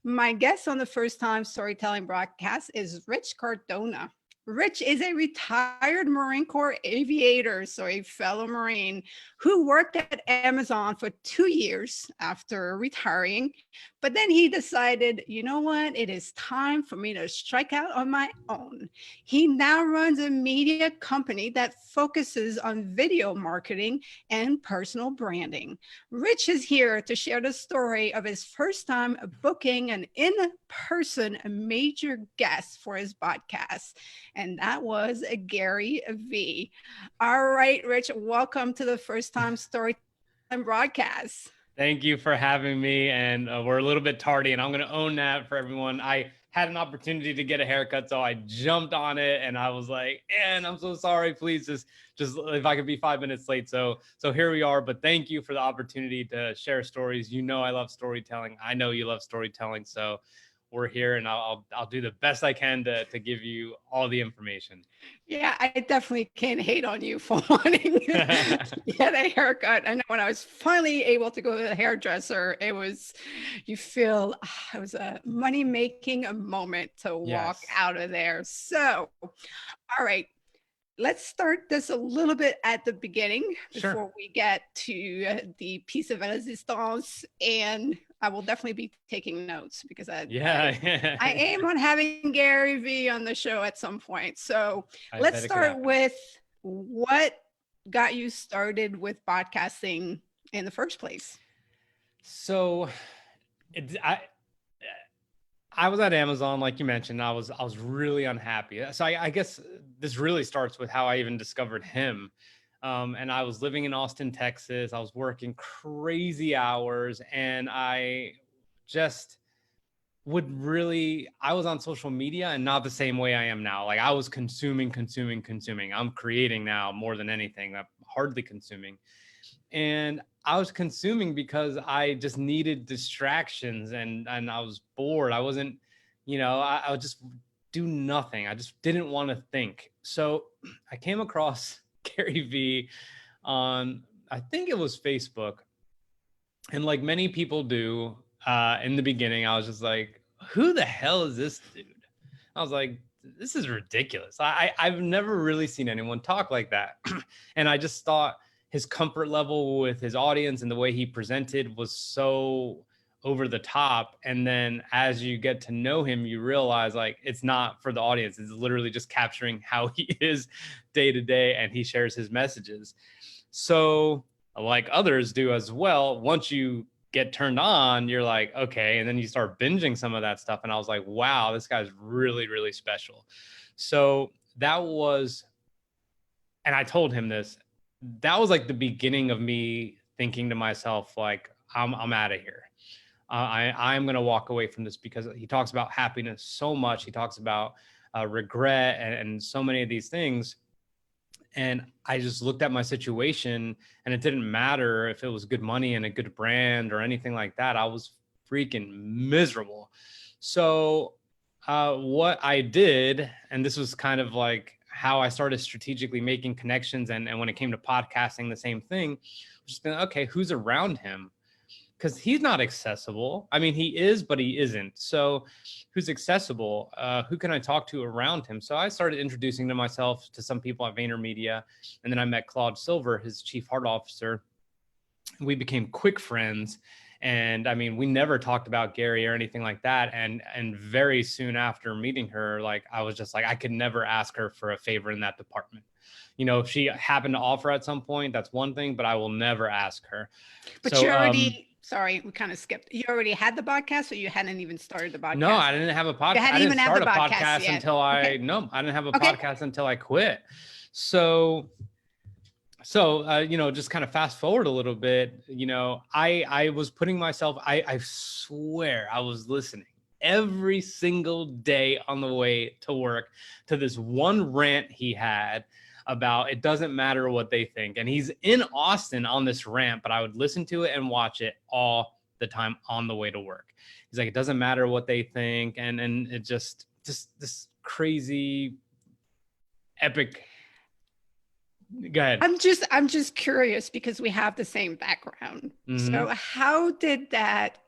My guest on the First Time Storytelling broadcast is Rich Cardona. Rich is a retired Marine Corps aviator, so a fellow Marine who worked at Amazon for 2 years after retiring. But then he decided, you know what? It is time for me to strike out on my own. He now runs a media company that focuses on video marketing and personal branding. Rich is here to share the story of his first time booking an in-person major guest for his podcast, and that was Gary Vee. All right, Rich, welcome to the First Time Storytelling broadcast. Thank you for having me. And we're a little bit tardy, and I'm going to own that for everyone. I had an opportunity to get a haircut, so I jumped on it, and I was like, and I'm so sorry. Please just if I could be 5 minutes late. So here we are. But thank you for the opportunity to share stories. You know, I love storytelling. I know you love storytelling. So we're here, and I'll do the best I can to give you all the information. Yeah, I definitely can't hate on you for wanting to get a haircut. I know when I was finally able to go to the hairdresser, you feel it was a money-making moment to walk out of there. So, all right, let's start this a little bit at the beginning before we get to the piece of resistance. And I will definitely be taking notes because I aim on having Gary Vee on the show at some point. So let's start with what got you started with podcasting in the first place. So I was at Amazon, like you mentioned. I was really unhappy. So I guess this really starts with how I even discovered him. And I was living in Austin, Texas. I was working crazy hours, and I just I was on social media, and not the same way I am now. Like, I was consuming. I'm creating now more than anything. I'm hardly consuming. And I was consuming because I just needed distractions, and I was bored. I wasn't, I would just do nothing. I just didn't want to think. So I came across Gary Vee on, I think it was Facebook. And like many people do, in the beginning, I was just like, who the hell is this dude? I was like, this is ridiculous. I've never really seen anyone talk like that. And I just thought his comfort level with his audience and the way he presented was so over the top. And then as you get to know him, you realize like it's not for the audience. It's literally just capturing how he is day to day, and he shares his messages. So like others do as well, once you get turned on, you're like, okay. And then you start binging some of that stuff. And I was like, wow, this guy's really, really special. So that was, and I told him this, that was like the beginning of me thinking to myself, like, I'm out of here. I'm going to walk away from this, because he talks about happiness so much. He talks about regret and so many of these things. And I just looked at my situation, and it didn't matter if it was good money and a good brand or anything like that. I was freaking miserable. So what I did, and this was kind of like how I started strategically making connections. And when it came to podcasting, the same thing, just been, okay, who's around him? Because he's not accessible. I mean, he is, but he isn't. So who's accessible? Who can I talk to around him? So I started introducing to myself to some people at VaynerMedia. And then I met Claude Silver, his chief heart officer. We became quick friends. And I mean, we never talked about Gary or anything like that. And very soon after meeting her, like, I was just like, I could never ask her for a favor in that department. If she happened to offer at some point, that's one thing, but I will never ask her. But so, you already, sorry, we kind of skipped. You already had the podcast, or you hadn't even started the podcast? No, I didn't have a podcast. I didn't start a podcast until I didn't have a podcast until I quit. So, just kind of fast forward a little bit, I was putting myself, I swear I was listening every single day on the way to work to this one rant he had about it doesn't matter what they think. And he's in Austin on this rant, but I would listen to it and watch it all the time on the way to work. He's like, it doesn't matter what they think. And it just this crazy epic. Go ahead. I'm just curious, because we have the same background. Mm-hmm. So how did that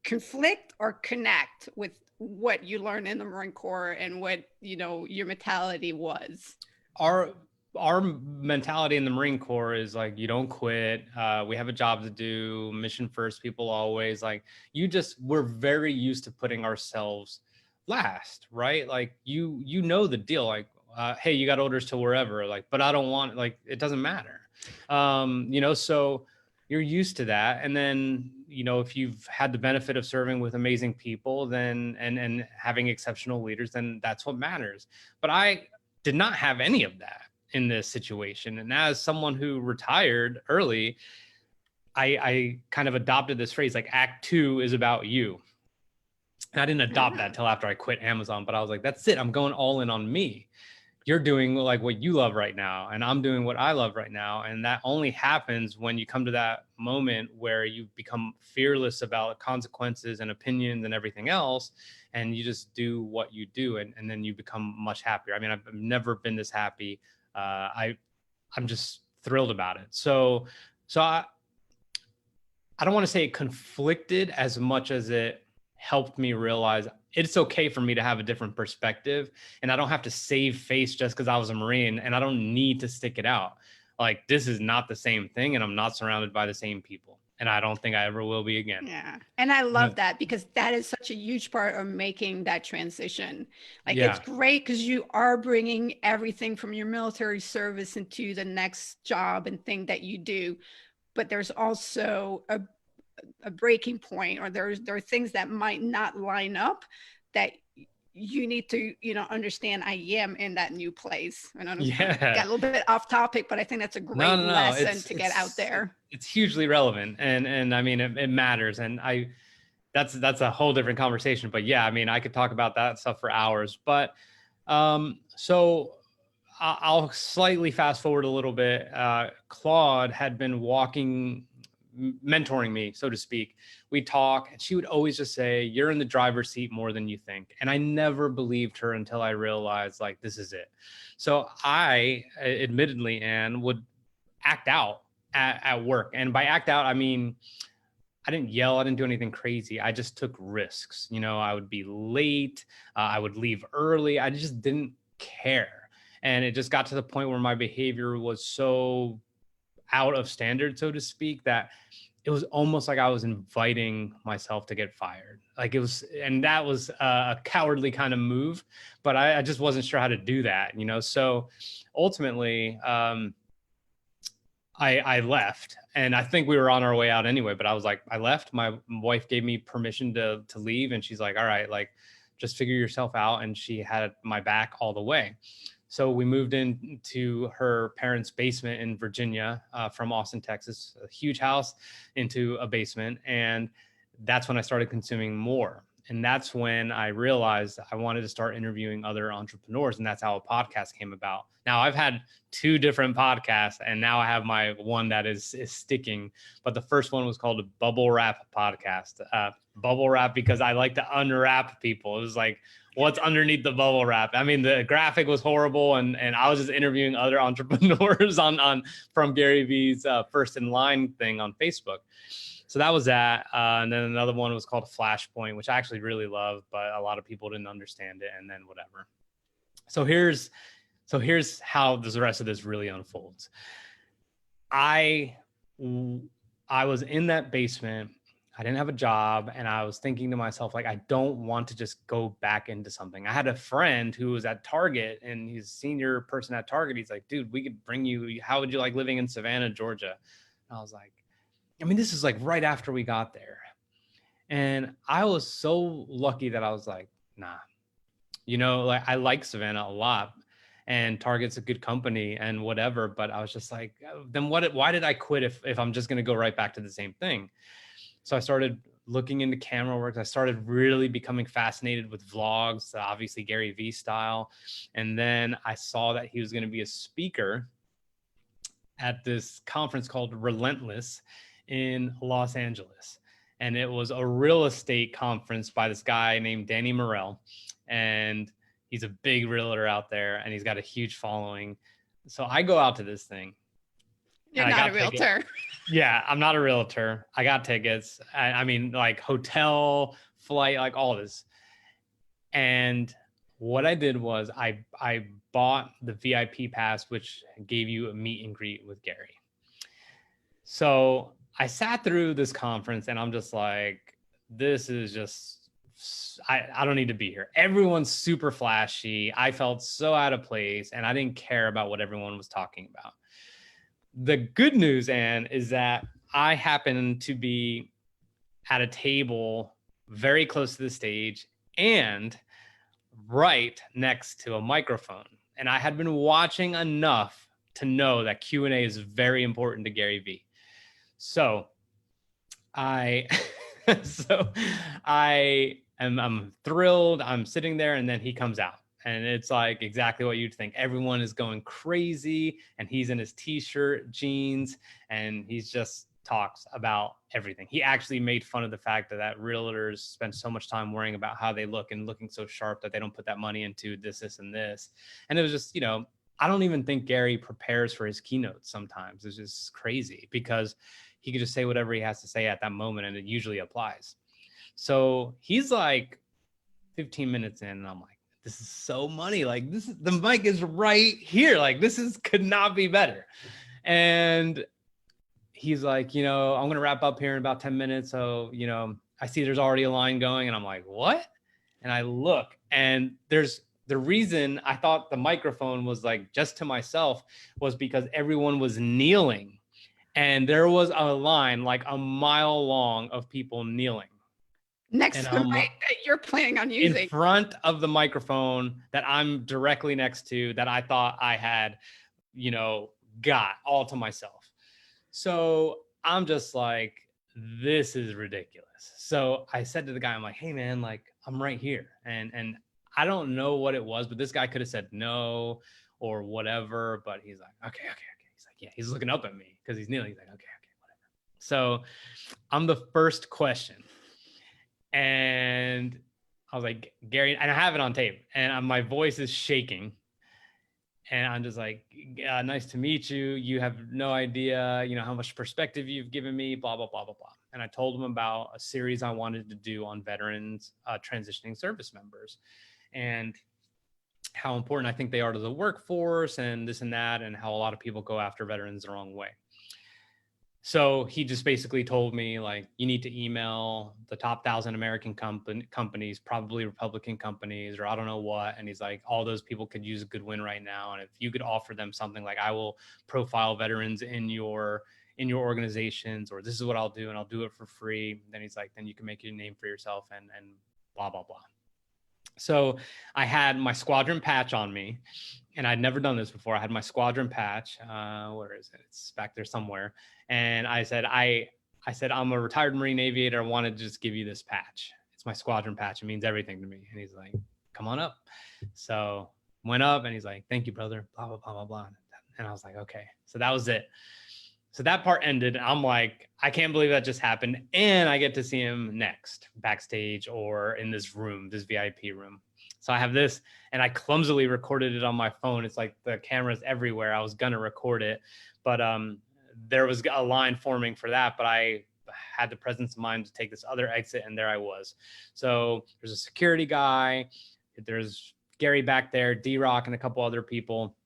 conflict or connect with what you learned in the Marine Corps and what, your mentality was? Our our mentality in the Marine Corps is like, you don't quit. We have a job to do. Mission first. People always like, we're very used to putting ourselves last, right? Like you know the deal. Like, hey, you got orders to wherever. Like, but I don't want, like, it doesn't matter. So you're used to that. And then, if you've had the benefit of serving with amazing people, then and having exceptional leaders, then that's what matters. But I did not have any of that in this situation. And as someone who retired early, I kind of adopted this phrase, like, Act 2 is about you. And I didn't adopt that till after I quit Amazon, but I was like, that's it. I'm going all in on me. You're doing like what you love right now, and I'm doing what I love right now. And that only happens when you come to that moment where you become fearless about consequences and opinions and everything else, and you just do what you do, and then you become much happier. I mean, I've never been this happy. I'm just thrilled about it. So I don't want to say it conflicted as much as it helped me realize it's okay for me to have a different perspective, and I don't have to save face just because I was a Marine, and I don't need to stick it out. Like, this is not the same thing, and I'm not surrounded by the same people, and I don't think I ever will be again. Yeah. And I love that, because that is such a huge part of making that transition. Like, it's great because you are bringing everything from your military service into the next job and thing that you do. But there's also a breaking point, or there are things that might not line up that you need to, understand. I am in that new place. And I got a little bit off topic, but I think that's a great lesson to get out there. It's hugely relevant. And I mean, it matters. And that's a whole different conversation, but yeah, I mean, I could talk about that stuff for hours, but so I'll slightly fast forward a little bit. Claude had been mentoring me, so to speak. We talk, and she would always just say, you're in the driver's seat more than you think. And I never believed her until I realized, like, this is it. So I, admittedly, Anne, would act out at work. And by act out, I mean, I didn't yell. I didn't do anything crazy. I just took risks. I would be late. I would leave early. I just didn't care. And it just got to the point where my behavior was so out of standard, so to speak, that it was almost like I was inviting myself to get fired. Like, it was, and that was a cowardly kind of move, but I just wasn't sure how to do that, So ultimately, I left, and I think we were on our way out anyway, but I was like, I left. My wife gave me permission to leave, and she's like, all right, like, just figure yourself out. And she had my back all the way. So we moved into her parents' basement in Virginia, from Austin, Texas, a huge house into a basement. And that's when I started consuming more. And that's when I realized I wanted to start interviewing other entrepreneurs. And that's how a podcast came about. Now, I've had 2 different podcasts, and now I have my one that is sticking. But the first one was called a Bubble Wrap Podcast. Bubble wrap because I like to unwrap people. It was like, what's underneath the bubble wrap? I mean, the graphic was horrible, and I was just interviewing other entrepreneurs from Gary Vee's First in Line thing on Facebook. So that was that. And then another one was called Flashpoint, which I actually really love, but a lot of people didn't understand it, and then whatever. So here's how the rest of this really unfolds. I was in that basement. I didn't have a job, and I was thinking to myself, like, I don't want to just go back into something. I had a friend who was at Target, and he's a senior person at Target. He's like, dude, we could bring you, how would you like living in Savannah, Georgia? And I was like, I mean, this is like right after we got there. And I was so lucky that I was like, nah, like, I like Savannah a lot, and Target's a good company and whatever. But I was just like, then why did I quit if I'm just going to go right back to the same thing? So I started looking into camera work. I started really becoming fascinated with vlogs, obviously Gary Vee style. And then I saw that he was going to be a speaker at this conference called Relentless in Los Angeles. And it was a real estate conference by this guy named Danny Morell. And he's a big realtor out there, and he's got a huge following. So I go out to this thing. You're and I not a got tickets. realtor. Yeah, I'm not a realtor. I got tickets. I mean, like hotel, flight, like all this. And what I did was I bought the VIP pass, which gave you a meet and greet with Gary. So I sat through this conference and I'm just like, this is just, I don't need to be here. Everyone's super flashy. I felt so out of place and I didn't care about what everyone was talking about. The good news, Anne, is that I happened to be at a table very close to the stage and right next to a microphone. And I had been watching enough to know that Q&A is very important to Gary Vee. So I I'm thrilled. I'm sitting there and then he comes out. And it's like exactly what you'd think. Everyone is going crazy and he's in his t-shirt, jeans, and he's just talks about everything. He actually made fun of the fact that realtors spend so much time worrying about how they look and looking so sharp that they don't put that money into this, this, and this. And it was just, I don't even think Gary prepares for his keynotes sometimes. It's just crazy because he could just say whatever he has to say at that moment and it usually applies. So he's like 15 minutes in and I'm like, this is so money. Like the mic is right here. Like could not be better. And he's like, I'm going to wrap up here in about 10 minutes. So, I see there's already a line going and I'm like, what? And I look and there's the reason I thought the microphone was like just to myself was because everyone was kneeling and there was a line like a mile long of people kneeling. Next to the mic that you're planning on using. In front of the microphone that I'm directly next to that I thought I had, got all to myself. So I'm just like, this is ridiculous. So I said to the guy, I'm like, hey man, like I'm right here. And I don't know what it was, but this guy could have said no or whatever, but he's like, okay. He's like, yeah, he's looking up at me because he's kneeling. He's like, okay, whatever. So I'm the first question. And I was like, Gary, and I have it on tape and my voice is shaking. And I'm just like, nice to meet you. You have no idea, how much perspective you've given me, blah, blah, blah, blah, blah. And I told him about a series I wanted to do on veterans, transitioning service members and how important I think they are to the workforce and this and that, and how a lot of people go after veterans the wrong way. So he just basically told me like, you need to email the top 1,000 American companies, probably Republican companies, or I don't know what. And he's like, all those people could use a good win right now. And if you could offer them something like, I will profile veterans in your organizations, or this is what I'll do and I'll do it for free. Then he's like, then you can make your name for yourself and blah, blah, blah. So I had my squadron patch on me and I'd never done this before. I had my squadron patch. Where is it? It's back there somewhere. And I said, I'm a retired Marine aviator. I wanted to just give you this patch. It's my squadron patch. It means everything to me. And he's like, come on up. So went up and he's like, thank you, brother, blah, blah, blah, blah, blah. And I was like, okay. So that was it. So that part ended. I'm like, I can't believe that just happened. And I get to see him next backstage or in this room, this VIP room. So I have this and I clumsily recorded it on my phone. It's like the camera's everywhere. I was going to record it, but there was a line forming for that, but I had the presence of mind to take this other exit and there I was. So there's a security guy. There's Gary back there, D-Rock and a couple other people.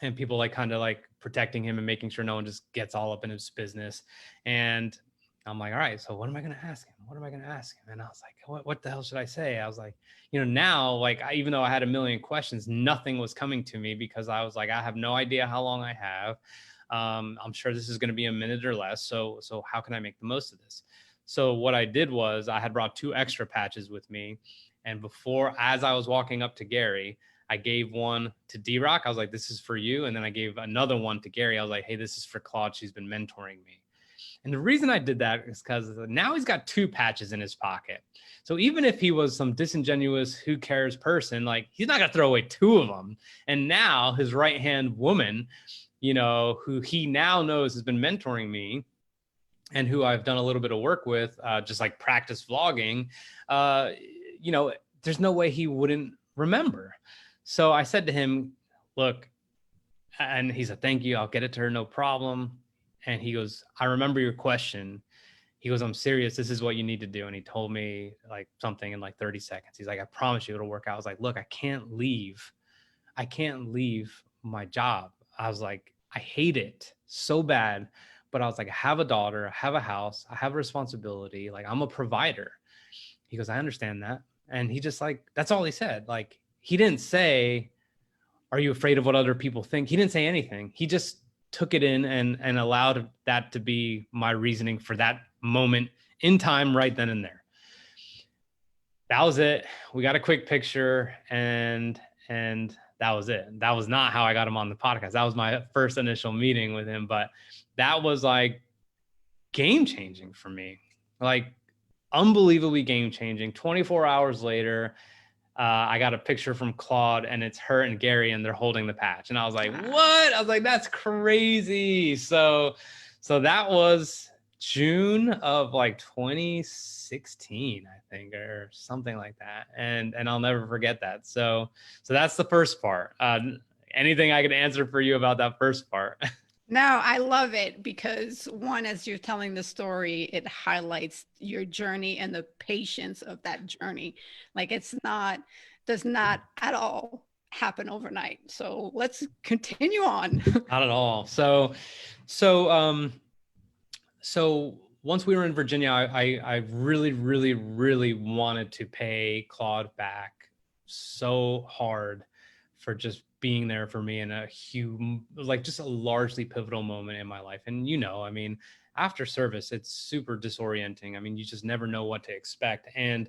And people like kind of like protecting him and making sure no one just gets all up in his business. And I'm like, all right, so what am I going to ask him? What am I going to ask him? And I was like, what the hell should I say? I was like, now, like, even though I had a million questions, nothing was coming to me because I was like, I have no idea how long I have. I'm sure this is going to be a minute or less. So how can I make the most of this? So what I did was I had brought 2 extra patches with me. And as I was walking up to Gary, I gave one to D-Rock. I was like, this is for you. And then I gave another one to Gary. I was like, hey, this is for Claude. She's been mentoring me. And the reason I did that is because now he's got 2 patches in his pocket. So even if he was some disingenuous, who cares person, like he's not going to throw away 2 of them. And now his right-hand woman, who he now knows has been mentoring me and who I've done a little bit of work with, just like practice vlogging, there's no way he wouldn't remember. So I said to him, look, and he said, thank you. I'll get it to her. No problem. And he goes, I remember your question. He goes, I'm serious. This is what you need to do. And he told me like something in like 30 seconds. He's like, I promise you it'll work out. I was like, look, I can't leave my job. I was like, I hate it so bad. But I was like, I have a daughter, I have a house, I have a responsibility. Like, I'm a provider. He goes, I understand that. And he just like, that's all he said. Like, he didn't say, are you afraid of what other people think? He didn't say anything. He just took it in and allowed that to be my reasoning for that moment in time, right then and there. That was it. We got a quick picture, and that was it. That was not how I got him on the podcast. That was my first initial meeting with him, but that was like game changing for me. Like, unbelievably game changing. 24 hours later, I got a picture from Claude, and it's her and Gary, and they're holding the patch. And I was like, what? I was like, that's crazy. So that was June of like 2016, I think, or something like that. And I'll never forget that. So that's the first part. Anything I could answer for you about that first part? No, I love it because one, as you're telling the story, it highlights your journey and the patience of that journey. Like does not at all happen overnight. So let's continue on. Not at all. So once we were in Virginia, I really, really, really wanted to pay Claude back so hard for just being there for me in a huge, like just a largely pivotal moment in my life. And, I mean, after service, it's super disorienting. I mean, you just never know what to expect. And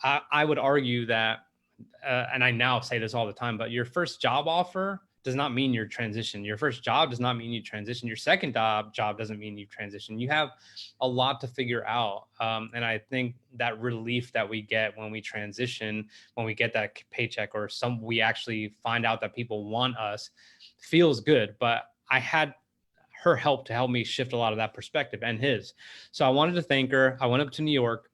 I would argue that, and I now say this all the time, but your first job offer does not mean your transition. Your first job does not mean you transition. Your second job doesn't mean you transition. You have a lot to figure out. And I think that relief that we get when we transition, when we get that paycheck, or we actually find out that people want us, feels good. But I had her help to help me shift a lot of that perspective, and his. So I wanted to thank her. I went up to New York.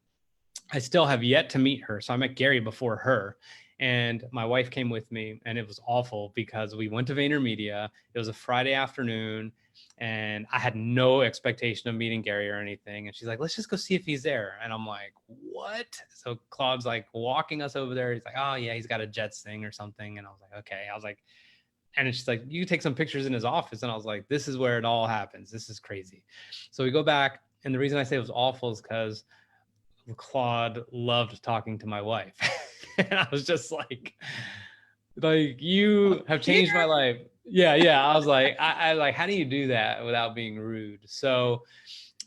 I still have yet to meet her. So I met Gary before her. And my wife came with me, and it was awful because we went to VaynerMedia. It was a Friday afternoon, and I had no expectation of meeting Gary or anything. And she's like, let's just go see if he's there. And I'm like, what? So Claude's like walking us over there. He's like, oh yeah, he's got a Jets thing or something. And I was like, okay. I was like, and she's like, you take some pictures in his office. And I was like, this is where it all happens. This is crazy. So we go back. And the reason I say it was awful is because Claude loved talking to my wife. And I was just like, you have changed my life. Yeah. I was like, I like, how do you do that without being rude? So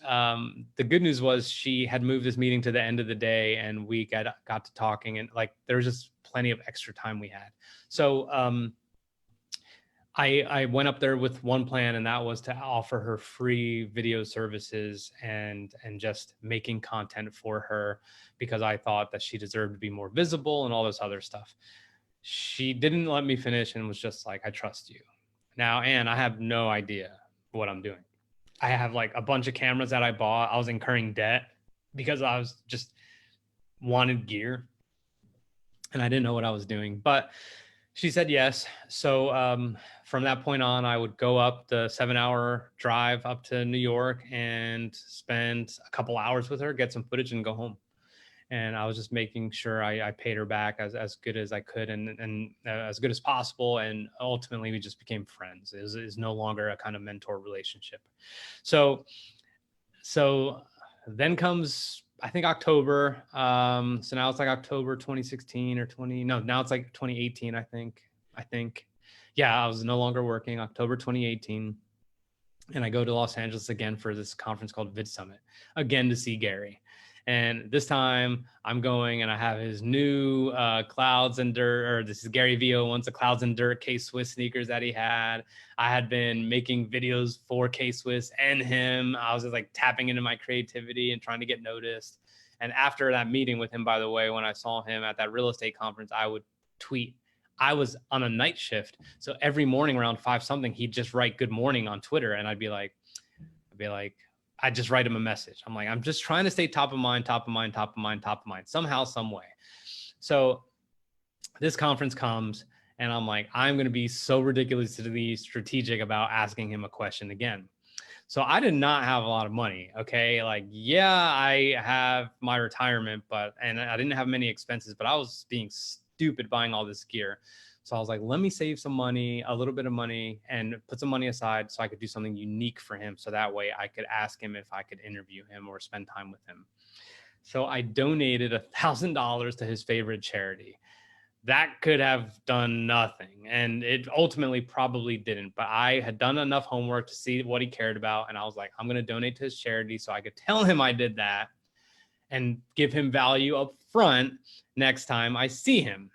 the good news was she had moved this meeting to the end of the day, and we got to talking, and like there was just plenty of extra time we had. So I went up there with one plan, and that was to offer her free video services and just making content for her, because I thought that she deserved to be more visible and all this other stuff. She didn't let me finish and was just like, I trust you. Now, Anne, I have no idea what I'm doing. I have like a bunch of cameras that I bought. I was incurring debt because I was just wanted gear, and I didn't know what I was doing, but she said yes. So from that point on, I would go up the 7-hour drive up to New York and spend a couple hours with her, get some footage, and go home. And I was just making sure I paid her back as good as I could, and as good as possible. And ultimately, we just became friends. It was no longer a kind of mentor relationship. So then comes, I think, October. So now it's like October 2016 or now it's like 2018, I think. Yeah, I was no longer working, October 2018. And I go to Los Angeles again for this conference called Vid Summit, again to see Gary. And this time I'm going, and I have his new Clouds and Dirt, or this is Gary Vee wants the Clouds and Dirt K-Swiss sneakers that he had. I had been making videos for K-Swiss and him. I was just like tapping into my creativity and trying to get noticed. And after that meeting with him, by the way, when I saw him at that real estate conference, I would tweet. I was on a night shift. So every morning around 5 something, he'd just write good morning on Twitter. And I'd be like, I'd just write him a message. I'm like, I'm just trying to stay top of mind, somehow, some way. So this conference comes, and I'm like, I'm going to be so ridiculously strategic about asking him a question again. So I did not have a lot of money. Okay. Like, yeah, I have my retirement, and I didn't have many expenses, but I was being stupid buying all this gear. So I was like, let me save some money, a little bit of money, and put some money aside so I could do something unique for him. So that way I could ask him if I could interview him or spend time with him. So I donated $1,000 to his favorite charity. That could have done nothing. And it ultimately probably didn't. But I had done enough homework to see what he cared about. And I was like, I'm going to donate to his charity so I could tell him I did that and give him value up front next time I see him.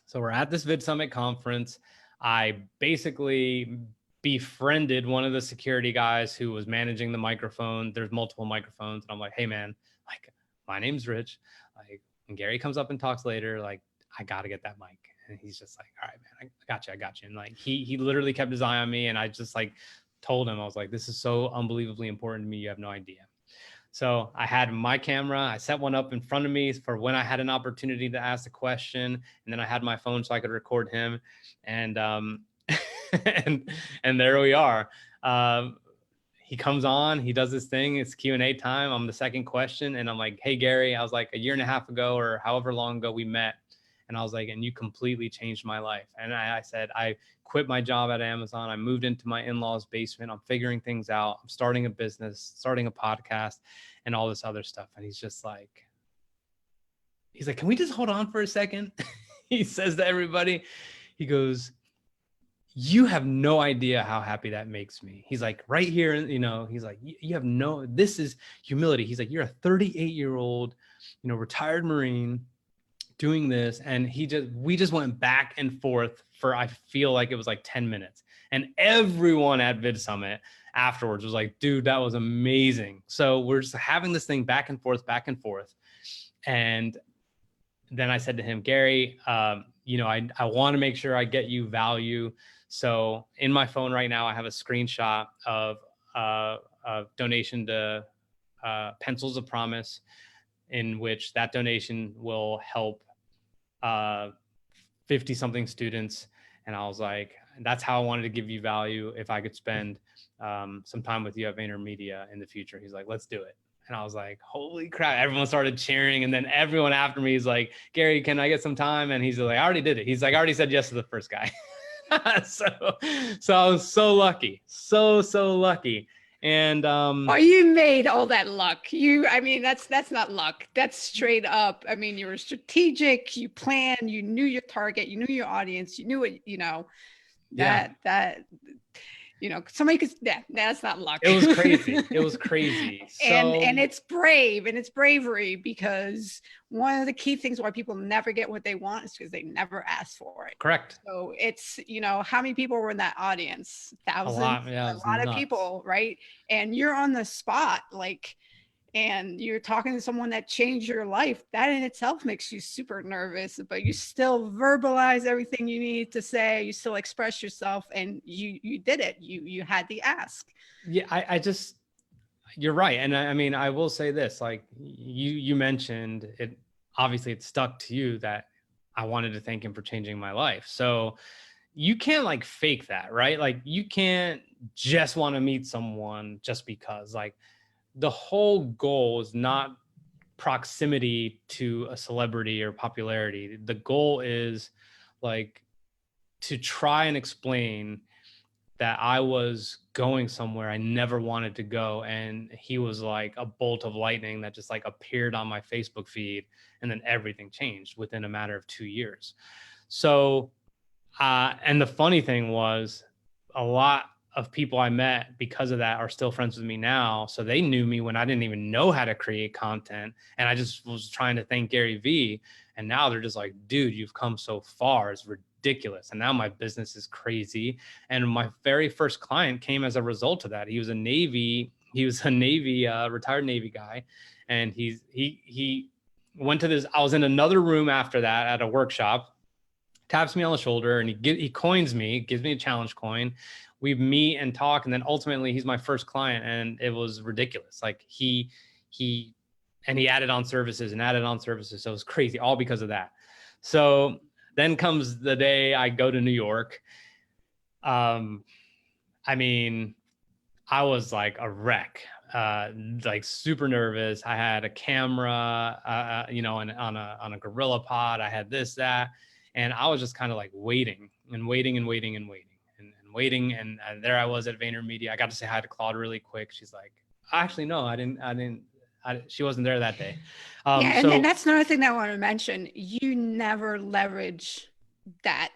So we're at this Vid Summit conference. I basically befriended one of the security guys who was managing the microphone. There's multiple microphones. And I'm like, hey, man, like, my name's Rich. Like, when Gary comes up and talks later, like, I got to get that mic. And he's just like, all right, man, I got you. And like, he literally kept his eye on me. And I just like told him, I was like, this is so unbelievably important to me. You have no idea. So I had my camera, I set one up in front of me for when I had an opportunity to ask a question. And then I had my phone so I could record him. And, and there we are. He comes on, he does this thing. It's Q&A time. I'm the second question. And I'm like, hey, Gary, I was like a year and a half ago or however long ago we met. And I was like, and you completely changed my life. And I said, I quit my job at Amazon. I moved into my in-laws' basement. I'm figuring things out. I'm starting a business, starting a podcast, and all this other stuff. And he's like, can we just hold on for a second? He says to everybody, he goes, you have no idea how happy that makes me. He's like, right here, he's like, you have no, this is humility. He's like, you're a 38-year-old, retired Marine doing this. And we just went back and forth for, I feel like it was like 10 minutes. And everyone at Vid Summit afterwards was like, dude, that was amazing. So we're just having this thing back and forth. And then I said to him, Gary, I want to make sure I get you value. So in my phone right now, I have a screenshot of a donation to Pencils of Promise, in which that donation will help 50 something students. And I was like, that's how I wanted to give you value. If I could spend some time with you at VaynerMedia in the future. He's like, let's do it. And I was like, holy crap. Everyone started cheering. And then everyone after me is like, Gary, can I get some time? And he's like, I already did it. He's like, I already said yes to the first guy. So I was so lucky. So lucky. And you made all that luck. That's not luck. That's straight up. I mean, you were strategic, you planned, you knew your target, you knew your audience, you knew it, somebody could, that's not luck. It was crazy. So, and it's brave and it's bravery, because one of the key things why people never get what they want is because they never ask for it. Correct. So it's, how many people were in that audience? Thousands, a lot of people, right? And you're on the spot, and you're talking to someone that changed your life. That in itself makes you super nervous, but you still verbalize everything you need to say. You still express yourself, and you did it. You had the ask. Yeah, you're right. And I will say this, like you mentioned it, obviously it stuck to you that I wanted to thank him for changing my life. So you can't fake that, right? Like you can't just want to meet someone just because, the whole goal is not proximity to a celebrity or popularity. The goal is to try and explain that I was going somewhere I never wanted to go. And he was like a bolt of lightning that just appeared on my Facebook feed. And then everything changed within a matter of 2 years. So, and the funny thing was, a lot of people I met because of that are still friends with me now. So they knew me when I didn't even know how to create content. And I just was trying to thank Gary Vee. And now they're just like, dude, you've come so far. It's ridiculous. And now my business is crazy. And my very first client came as a result of that. He was a retired Navy guy. And he went to this, I was in another room after that at a workshop, taps me on the shoulder, and he coins me, gives me a challenge coin. We meet and talk. And then ultimately he's my first client. And it was ridiculous. He added on services and added on services. So it was crazy, all because of that. So then comes the day I go to New York. I I was like a wreck, like super nervous. I had a camera, you know, on a gorilla pod. I had this, that, and I was just kind of like waiting and waiting and waiting and waiting and waiting. And there I was at VaynerMedia. I got to say hi to Claude really quick. She's like, actually, no, she wasn't there that day. Yeah, and So that's another thing that I want to mention. You never leverage that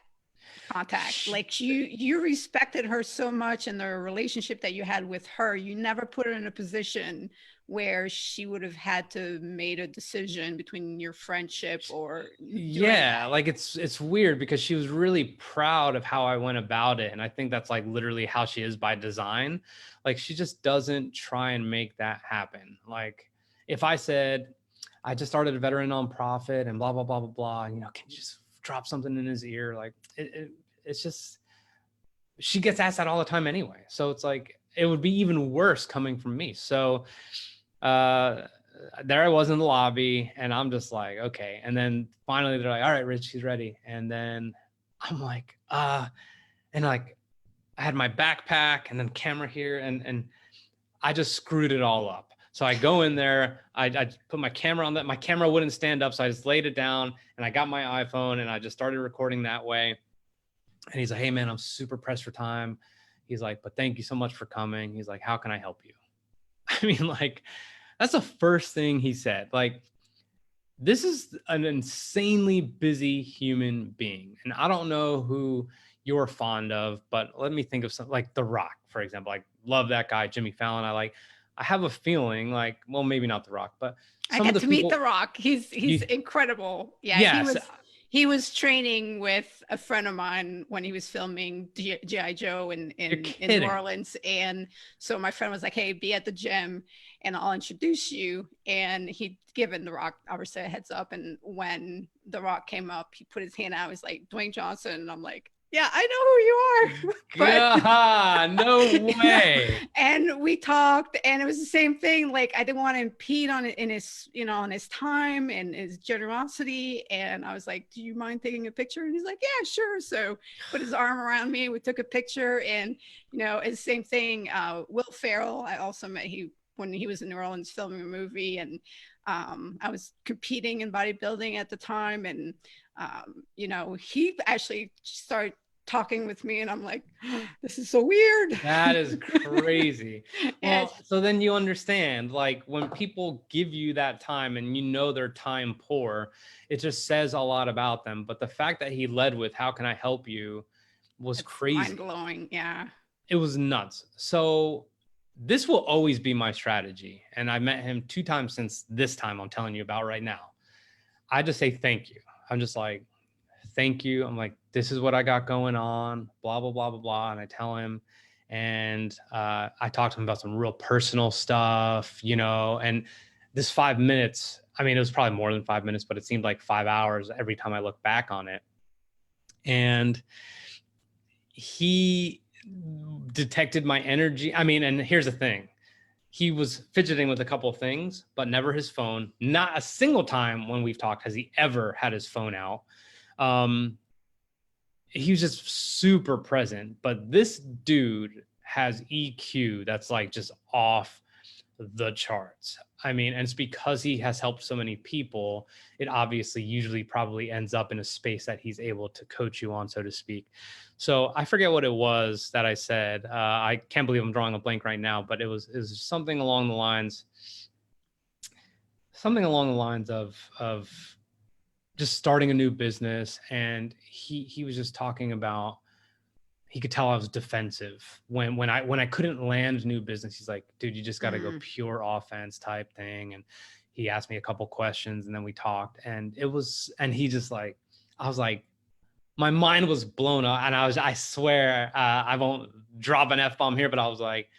contact. Like you respected her so much and the relationship that you had with her. You never put her in a position where she would have had to made a decision between your friendship or yeah, like it's weird because she was really proud of how I went about it, and I think that's like literally how she is by design. Like she just doesn't try and make that happen. Like if I said I just started a veteran nonprofit and blah blah blah blah blah, you know, can you just drop something in his ear? Like it's just, she gets asked that all the time anyway, so it's like it would be even worse coming from me. So there I was in the lobby and I'm just like, okay. And then finally they're like, all right, Rich, he's ready. And then I'm like, and like I had my backpack and then camera here and I just screwed it all up. So I go in there, I put my camera on that. My camera wouldn't stand up. So I just laid it down and I got my iPhone and I just started recording that way. And he's like, hey man, I'm super pressed for time. He's like, but thank you so much for coming. He's like, how can I help you? I mean, like, that's the first thing he said. Like, this is an insanely busy human being. And I don't know who you're fond of, but let me think of something like The Rock, for example. Like, love that guy, Jimmy Fallon. I have a feeling like, well, maybe not The Rock, but I some of got the to people. meet The Rock. He's incredible. Yeah, Yes. he was training with a friend of mine when he was filming G.I. Joe in New Orleans. And so my friend was like, hey, be at the gym and I'll introduce you. And he'd given The Rock obviously a heads up. And when The Rock came up, he put his hand out. He was like, Dwayne Johnson. And I'm like, yeah, I know who you are. God, no way. And we talked and it was the same thing. Like I didn't want to impede on it in his, you know, on his time and his generosity. And I was like, do you mind taking a picture? And he's like, yeah, sure. So put his arm around me. We took a picture and, you know, it's the same thing. Will Ferrell, I also met when he was in New Orleans filming a movie and I was competing in bodybuilding at the time. And, you know, he actually started talking with me and I'm like, oh, this is so weird. That is crazy. Well, Yes. so then you understand, like when people give you that time and you know they're time poor, it just says a lot about them. But the fact that he led with, how can I help you, was crazy. Mind blowing. Yeah. It was nuts. So this will always be my strategy. And I met him 2 times since this time I'm telling you about right now. I just say thank you. I'm just like, thank you. I'm like, this is what I got going on, blah, blah, blah, blah, blah. And I tell him, and I talk to him about some real personal stuff, you know, and this 5 minutes, I mean, it was probably more than 5 minutes, but it seemed like 5 hours every time I look back on it. And he detected my energy. I mean, and here's the thing. He was fidgeting with a couple of things, but never his phone. Not a single time when we've talked has he ever had his phone out. He was just super present, but this dude has EQ that's like just off the charts. I mean, and it's because he has helped so many people. It obviously usually probably ends up in a space that he's able to coach you on, so to speak. So I forget what it was that I said. I can't believe I'm drawing a blank right now, but it was something along the lines of just starting a new business. And he was just talking about, he could tell I was defensive when I couldn't land new business. He's like, dude, you just got to go pure offense type thing. And he asked me a couple questions and then we talked, and he just like, I was like, my mind was blown up. And I swear, I won't drop an F-bomb here, but I was like,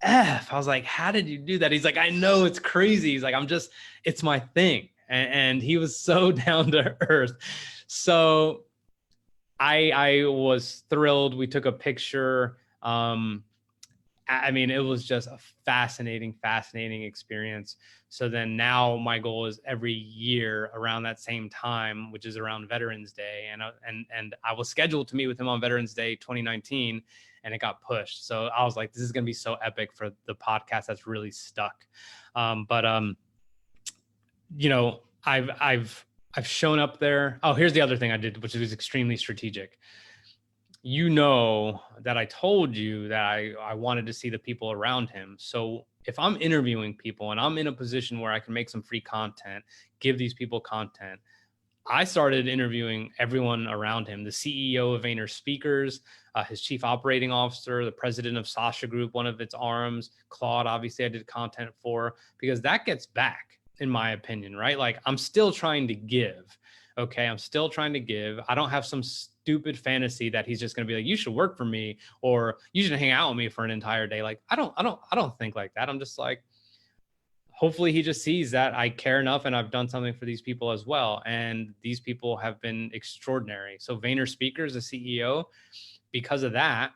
I was like, how did you do that? He's like, I know, it's crazy. He's like, it's my thing. And he was so down to earth. So I was thrilled. We took a picture. I mean, it was just a fascinating experience. So then now my goal is every year around that same time, which is around Veterans Day. And I was scheduled to meet with him on Veterans Day 2019. and it got pushed. So I was like, this is going to be so epic for the podcast that's really stuck. You know, I've shown up there. Oh, here's the other thing I did, which was extremely strategic. You know that I told you that I wanted to see the people around him. So if I'm interviewing people and I'm in a position where I can make some free content, give these people content, I started interviewing everyone around him, the CEO of Vayner Speakers, his chief operating officer, the president of Sasha Group, one of its arms, Claude, obviously I did content for, because that gets back, in my opinion, right? Like I'm still trying to give. Okay. I'm still trying to give. I don't have some stupid fantasy that he's just going to be like, you should work for me or you should hang out with me for an entire day. Like, I don't think like that. I'm just like, hopefully he just sees that I care enough and I've done something for these people as well. And these people have been extraordinary. So Vayner Speakers, the CEO, because of that,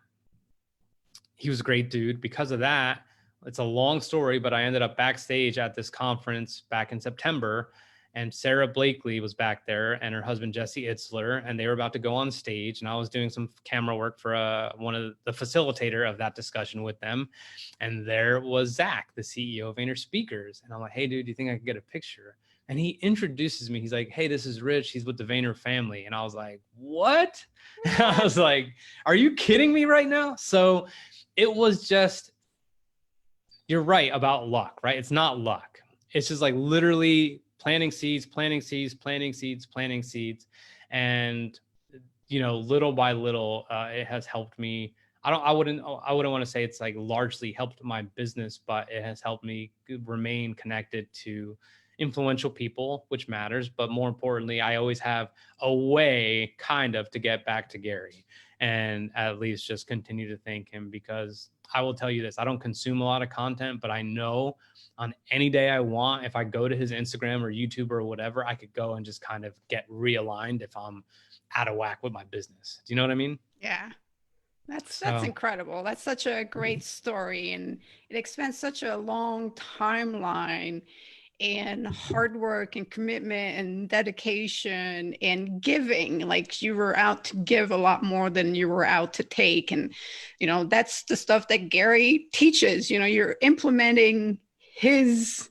he was a great dude. Because of that, it's a long story, but I ended up backstage at this conference back in September, and Sarah Blakely was back there and her husband, Jesse Itzler, and they were about to go on stage. And I was doing some camera work for one of the facilitator of that discussion with them. And there was Zach, the CEO of Vayner Speakers. And I'm like, hey, dude, do you think I could get a picture? And he introduces me. He's like, hey, this is Rich. He's with the Vayner family. And I was like, what? I was like, are you kidding me right now? So it was just, you're right about luck, right? It's not luck. It's just like literally planting seeds. And, you know, little by little, it has helped me. I wouldn't want to say it's like largely helped my business, but it has helped me remain connected to influential people, which matters. But more importantly, I always have a way kind of to get back to Gary and at least just continue to thank him, because I will tell you this, I don't consume a lot of content, but I know on any day I want, if I go to his Instagram or YouTube or whatever, I could go and just kind of get realigned if I'm out of whack with my business. Do you know what I mean? Yeah. That's incredible. That's such a great story, and it expands such a long timeline and hard work and commitment and dedication and giving. Like you were out to give a lot more than you were out to take. And, you know, that's the stuff that Gary teaches. You know, you're implementing his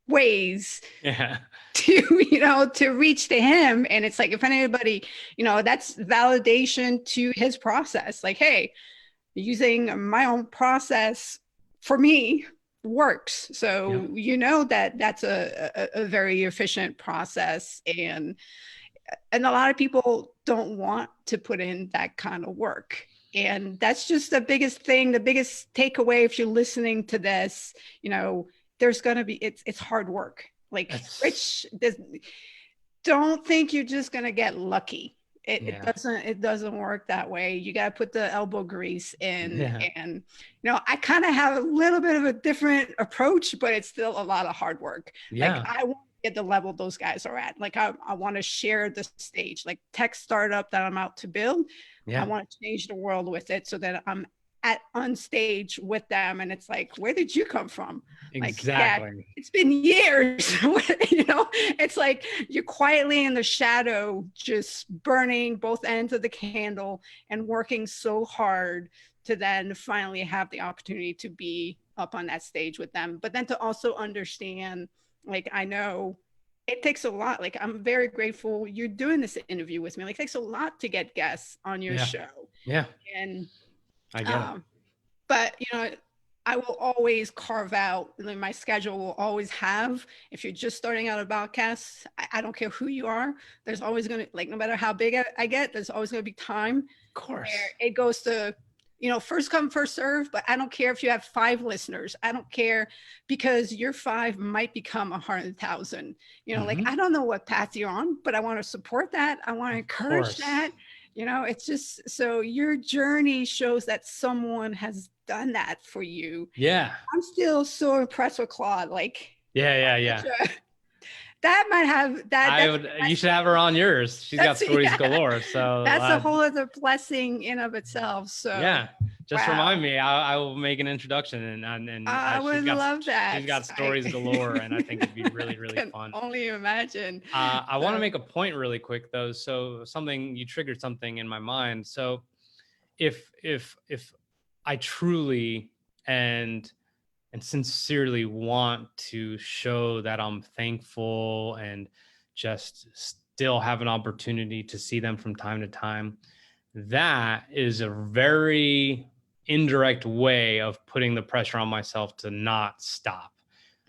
ways. Yeah. To reach to him. And it's like, if anybody, that's validation to his process. Like, hey, using my own process for me works. So, that's a very efficient process. And a lot of people don't want to put in that kind of work. And that's just the biggest thing, the biggest takeaway. If you're listening to this, there's going to be, it's hard work. Like Rich, don't think you're just going to get lucky. It doesn't work that way. You got to put the elbow grease in. And, I kind of have a little bit of a different approach, but it's still a lot of hard work. Like I want to get the level those guys are at. Like I want to share the stage, like tech startup that I'm out to build. I want to change the world with it so that I'm on stage with them, and it's like, where did you come from? Exactly. Like, it's been years. It's like you're quietly in the shadow, just burning both ends of the candle and working so hard to then finally have the opportunity to be up on that stage with them. But then to also understand, like, I know it takes a lot. Like, I'm very grateful you're doing this interview with me. Like, it takes a lot to get guests on your show. Yeah. And I get it. But, I will always carve out, my schedule will always have, if you're just starting out a podcast, I don't care who you are, there's always going to, like, no matter how big I get, there's always going to be time. Of course. It goes to, first come, first serve, but I don't care if you have 5 listeners. I don't care, because your 5 might become 100,000. Like, I don't know what path you're on, but I want to support that. I want to encourage that. It's just, so your journey shows that someone has done that for you. Yeah. I'm still so impressed with Claude. Like, yeah. That might have that. You should have her on yours. She's got stories galore. So that's a whole other blessing in of itself. So just remind me. I will make an introduction, and I would love that. She's got stories galore, and I think it'd be really, really fun. Only imagine. I want to make a point really quick though. So you triggered something in my mind. So if I truly and sincerely want to show that I'm thankful and just still have an opportunity to see them from time to time, that is a very indirect way of putting the pressure on myself to not stop.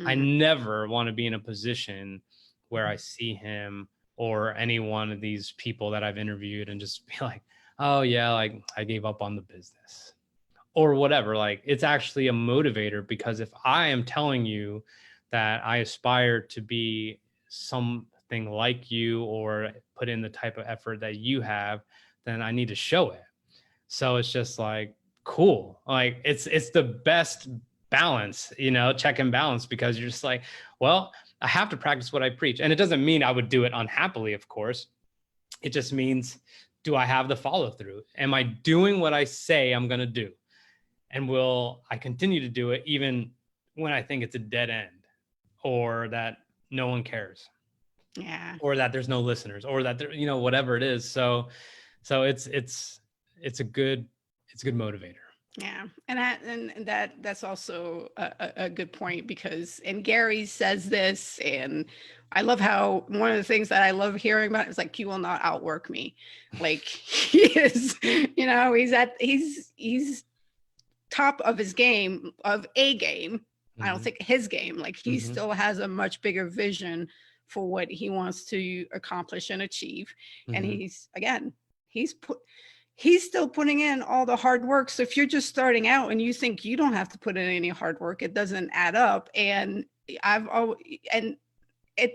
I never want to be in a position where I see him or any one of these people that I've interviewed and just be like, oh yeah, like I gave up on the business or whatever. Like, it's actually a motivator, because if I am telling you that I aspire to be something like you or put in the type of effort that you have, then I need to show it. So it's just like, cool. Like, it's the best balance, check and balance, because you're just like, well, I have to practice what I preach. And it doesn't mean I would do it unhappily, of course. It just means, do I have the follow through? Am I doing what I say I'm going to do? And will I continue to do it even when I think it's a dead end, or that no one cares? Yeah. Or that there's no listeners, or that there, whatever it is. So it's a good motivator. Yeah. And that's also a good point, because, and Gary says this, and I love how one of the things that I love hearing about is like, you will not outwork me. Like, he is, he's top of his game, of a game. I don't think his game, like he still has a much bigger vision for what he wants to accomplish and achieve. And he's still putting in all the hard work. So if you're just starting out and you think you don't have to put in any hard work, it doesn't add up. And it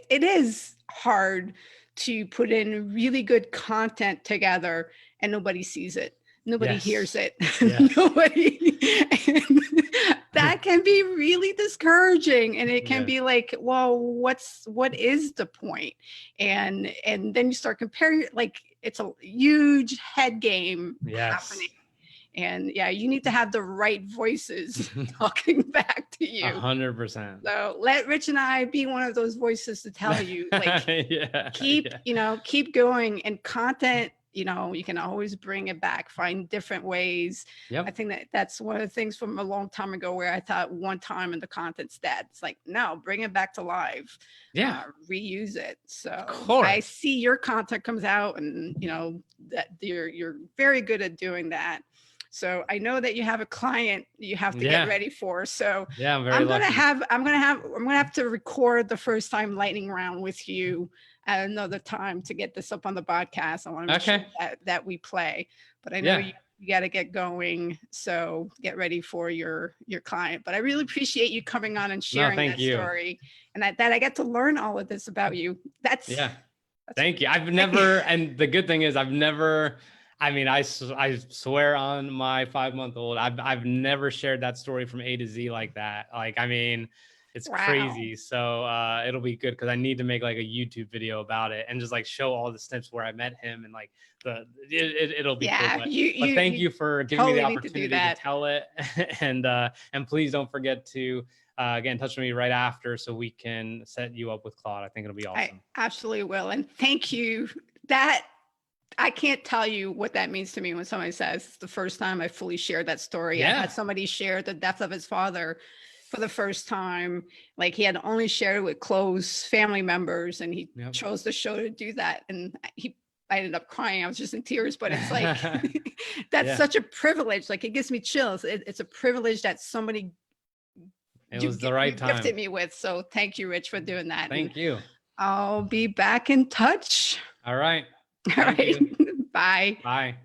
is hard to put in really good content together and nobody sees it. Nobody hears it. Yes. Nobody. That can be really discouraging. And it can be like, well, what is the point? And then you start comparing, like, it's a huge head game happening. And you need to have the right voices talking back to you. 100%. So let Rich and I be one of those voices to tell you, like, keep going. And content, you can always bring it back, find different ways. I think that's one of the things from a long time ago, where I thought one time and the content's dead. It's like, no, bring it back to live. Reuse it. So I see your content comes out, and that you're very good at doing that. So I know that you have a client you have to get ready for. So I'm very lucky. I'm gonna have to record the first time lightning round with you at another time to get this up on the podcast. I want to make sure that we play. But I know you got to get going. So get ready for your client. But I really appreciate you coming on and sharing that story, and that I get to learn all of this about you. Thank you. I've never, and the good thing is I've never. I mean, I swear on my 5-month-old, I've never shared that story from A to Z like that. Like, I mean, it's crazy. So it'll be good, because I need to make like a YouTube video about it and just like show all the snips where I met him, and like it'll be cool. But thank you for giving me the opportunity to tell it. And please don't forget to get in touch with me right after, so we can set you up with Claude. I think it'll be awesome. I absolutely will. And thank you. I can't tell you what that means to me when somebody says, it's the first time I fully shared that story. I had somebody share the death of his father for the first time. Like, he had only shared it with close family members, and he chose the show to do that. And I ended up crying. I was just in tears, but it's like, that's such a privilege. Like, it gives me chills. It's a privilege that somebody gifted me with. So thank you, Rich, for doing that. Thank you. I'll be back in touch. All right. All right. Bye. Bye.